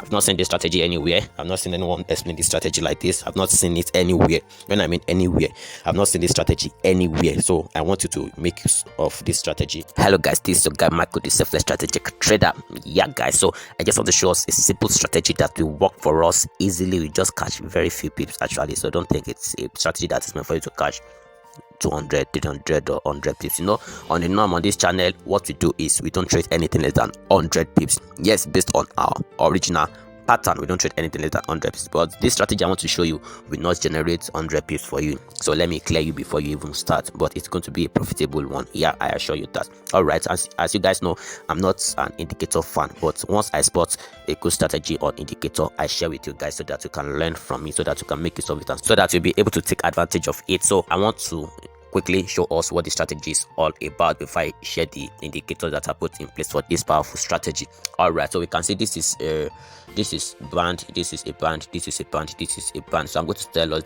I've not seen this strategy anywhere. I've not seen anyone explain this strategy like this. I've not seen it anywhere. When I mean anywhere, I've not seen this strategy anywhere. So I want you to make use of this strategy. Hello guys, this is your guy Michael, the selfless strategic trader. Yeah guys, so I just want to show us a simple strategy that will work for us easily. We just catch very few pips actually, so don't think it's a strategy that is meant for you to catch 200, 300 or 100 pips. You know, on the norm on this channel, what we do is we don't trade anything less than 100 pips. Yes, based on our original pattern, we don't trade anything less than 100 pips, but this strategy I want to show you will not generate 100 pips for you. So let me clear you before you even start, but it's going to be a profitable one. Yeah, I assure you that. All right, as you guys know, I'm not an indicator fan, but once I spot a good strategy on indicator, I share with you guys so that you can learn from me, so that you can make use of it, and so that you'll be able to take advantage of it. So I want to quickly show us what the strategy is all about before I share the indicators that are put in place for this powerful strategy. All right, so we can see this is band, this is a band, this is a band, this is a band. So I'm going to tell us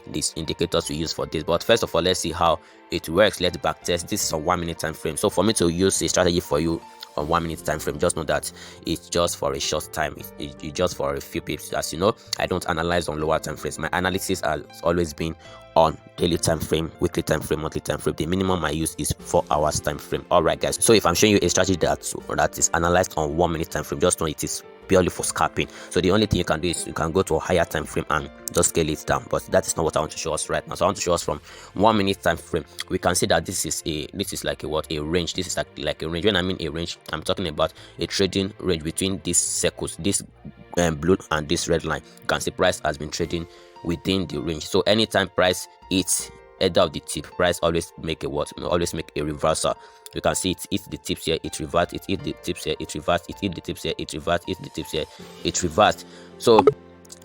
these indicators we use for this, but first of all, let's see how it works. Let's back test. This is a 1 minute time frame. So for me to use a strategy for you on 1 minute time frame, just know that it's just for a short time. It's just for a few pips. As you know, I don't analyze on lower time frames. My analysis has always been on daily time frame, weekly time frame, monthly time frame. The minimum I use is 4 hours time frame. All right guys, so if I'm showing you a strategy that is analyzed on 1 minute time frame, just know it is purely for scalping. So the only thing you can do is you can go to a higher time frame and just scale it down, but that is not what I want to show us right now. So I want to show us from 1 minute time frame. We can see that this is like a range. This is like a range. When I mean a range, I'm talking about a trading range between these circles, this blue and this red line. You can see price has been trading within the range. So anytime price hits either of the tip, price always make a reversal. You can see it hits the tips here, it reversed, it hit the tips here, it reversed, it hit the tips here, it reversed, it hit the tips here, it reversed. So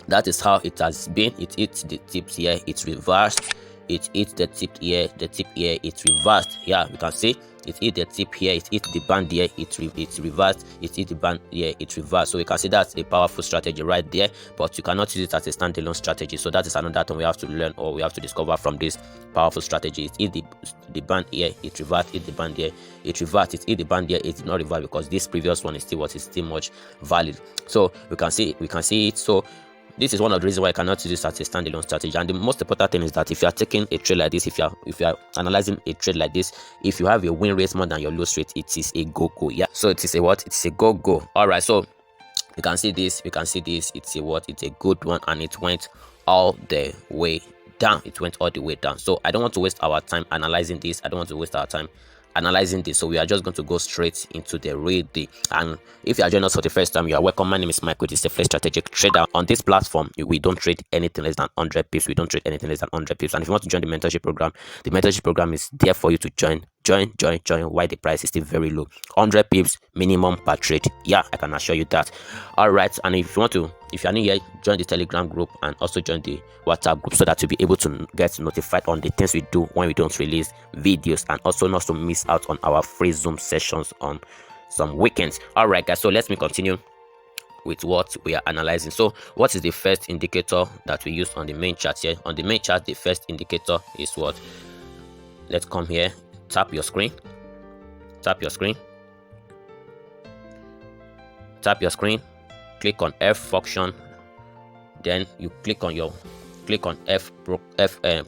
that is how it has been. It hits the tips here, it reversed, it hits the tip here, it reversed. Yeah, we can see it hit the tip here, it hit the band here, it reversed, it hit the band here, it reversed. So we can see that's a powerful strategy right there, but you cannot use it as a standalone strategy. So that is another thing we have to learn, or we have to discover from this powerful strategy. It hit the band here, it reversed, hit the band here, it reversed, it hit the band here, it did not reverse because this previous one is still much valid. So we can see it. So this is one of the reasons why I cannot use this as a standalone strategy. And the most important thing is that if you are taking a trade like this, if you are analyzing a trade like this, if you have a win rate more than your lose rate, it is a go. Yeah, so it is a what? It's a go. All right, so you can see this, it's a what? It's a good one, and it went all the way down. So I don't want to waste our time analyzing this. So we are just going to go straight into the real deal. And if you are joining us for the first time, you are welcome. My name is Michael, the selfless strategic trader. On this platform, we don't trade anything less than 100 pips. And if you want to join the mentorship program is there for you to join while the price is still very low. 100 pips minimum per trade. Yeah, I can assure you that. All right, and if you are new here, join the Telegram group and also join the WhatsApp group, so that you'll be able to get notified on the things we do when we don't release videos, and also not to miss out on our free Zoom sessions on some weekends. All right guys, so let me continue with what we are analyzing. So what is the first indicator that we use on the main chart here? On the main chart, the first indicator is what? Let's come here, tap your screen, click on F function, then you click on F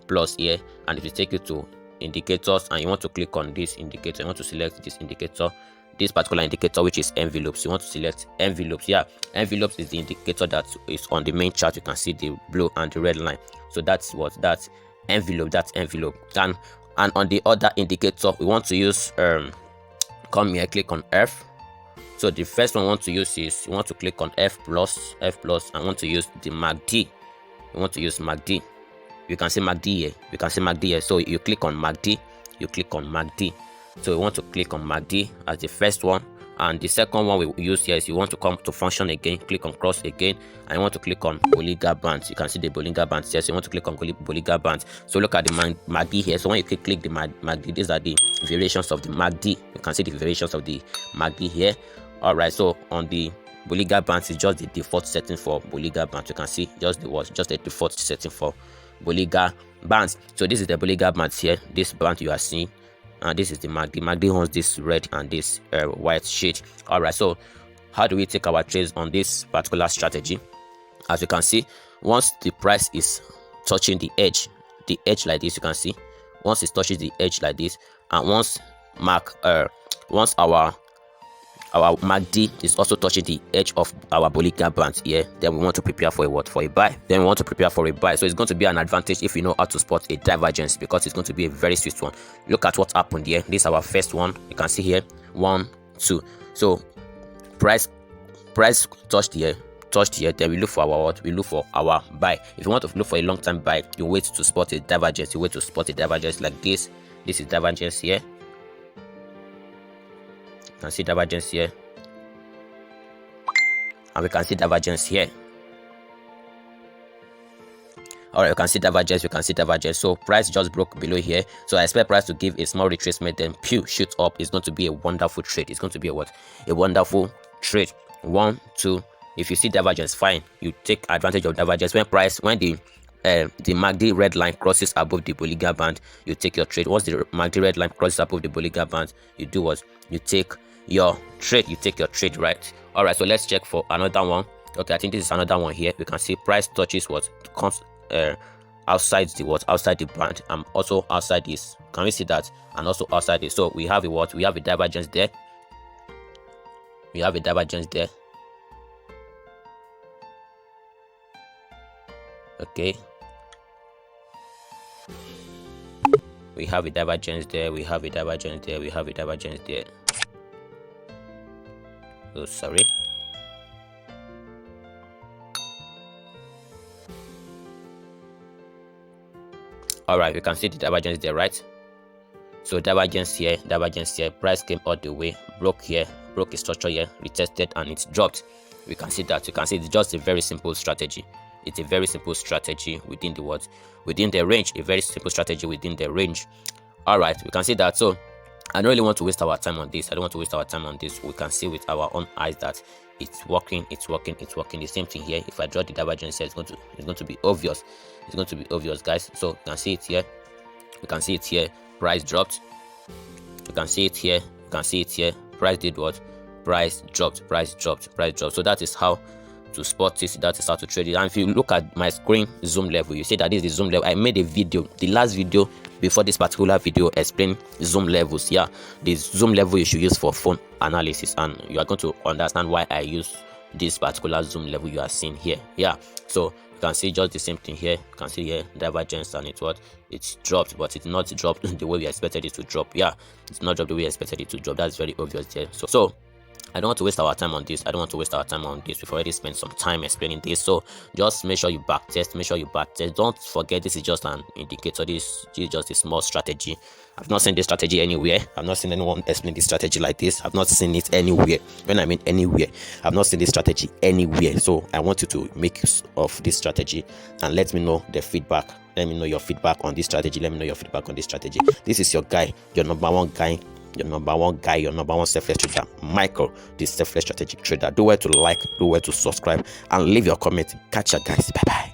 plus here, and it will take you to indicators, and you want to click on this indicator. You want to select this indicator, this particular indicator, which is envelopes. You want to select envelopes. Yeah, envelopes is the indicator that is on the main chart. You can see the blue and the red line. So that's envelope. And on the other indicator, we want to use come here, click on F. So the first one we want to use is, you want to click on F plus, and want to use the MACD. You want to use MACD. You can see MACD here. So you click on MACD. So we want to click on MACD as the first one. And the second one we use here is, you want to come to function again, click on cross again, and you want to click on Bollinger Bands. You can see the Bollinger Bands here, so you want to click on Bollinger Bands. So look at the MACD here. So when you click the MACD, these are the variations of the MACD. You can see the variations of the MACD here. All right, so on the Bollinger Bands is just the default setting for Bollinger Bands. You can see just the default setting for Bollinger Bands. So this is the Bollinger Bands here, this band you are seeing. And this is the MACD. MACD owns this red and this white shade. All right, so how do we take our trades on this particular strategy? As you can see, once the price is touching the edge like this, you can see once it touches the edge like this, and once our MACD is also touching the edge of our Bollinger Band here, then we want to prepare for a what? For a buy. Then we want to prepare for a buy. So it's going to be an advantage if you know how to spot a divergence, because it's going to be a very swift one. Look at what happened here. This is our first one. You can see here 1, 2. So price touched here, then we look for our what? We look for our buy. If you want to look for a long time buy, you wait to spot a divergence. You wait to spot a divergence like this. This is divergence here. You can see divergence here, and we can see divergence here. All right, you can see divergence. So price just broke below here, so I expect price to give a small retracement, then pew, shoot up. It's going to be a wonderful trade. It's going to be a what? A wonderful trade. 1, 2. If you see divergence, fine, you take advantage of divergence. When the MACD red line crosses above the Bollinger Band, you take your trade. Once the MACD red line crosses above the Bollinger Band, you do what? You take your trade, right? All right, so let's check for another one. Okay, I think this is another one here. We can see price touches what? Comes outside the what? Outside the band, and also outside this. Can we see that? And also outside this. So we have a what? We have a divergence there. Okay, we have a divergence there. Oh, sorry. All right, we can see the divergence there, right? So divergence here, price came all the way, broke here, broke a structure here, retested, and it's dropped. We can see that. You can see it's just a very simple strategy. It's a very simple strategy within the what? Within the range. A very simple strategy within the range. All right, we can see that. So I don't really want to waste our time on this. We can see with our own eyes that it's working. The same thing here. If I draw the divergence here, it's going to be obvious. Guys. So you can see it here. Price dropped. You can see it here. Price did what? Price dropped. So that is how to spot this. That is how to trade it. And if you look at my screen zoom level, you see that this is the zoom level. I made a video, the last video before this particular video, explain zoom levels. Yeah, the zoom level you should use for phone analysis, and you are going to understand why I use this particular zoom level you are seeing here. Yeah, so you can see just the same thing here. You can see here divergence, and it's dropped, but it's not dropped the way we expected it to drop. Yeah, it's not dropped the way we expected it to drop. That's very obvious there. So I don't want to waste our time on this. We've already spent some time explaining this. So just make sure you backtest. Don't forget, this is just an indicator. This is just a small strategy. I've not seen this strategy anywhere. I've not seen anyone explain this strategy like this. I've not seen it anywhere. When I mean anywhere, I've not seen this strategy anywhere. So I want you to make use of this strategy and let me know the feedback. Let me know your feedback on this strategy. This is your guy, your number one selfless trader, Michael, the selfless strategic trader. Do well to like, do well to subscribe, and leave your comment. Catch ya, guys. Bye bye.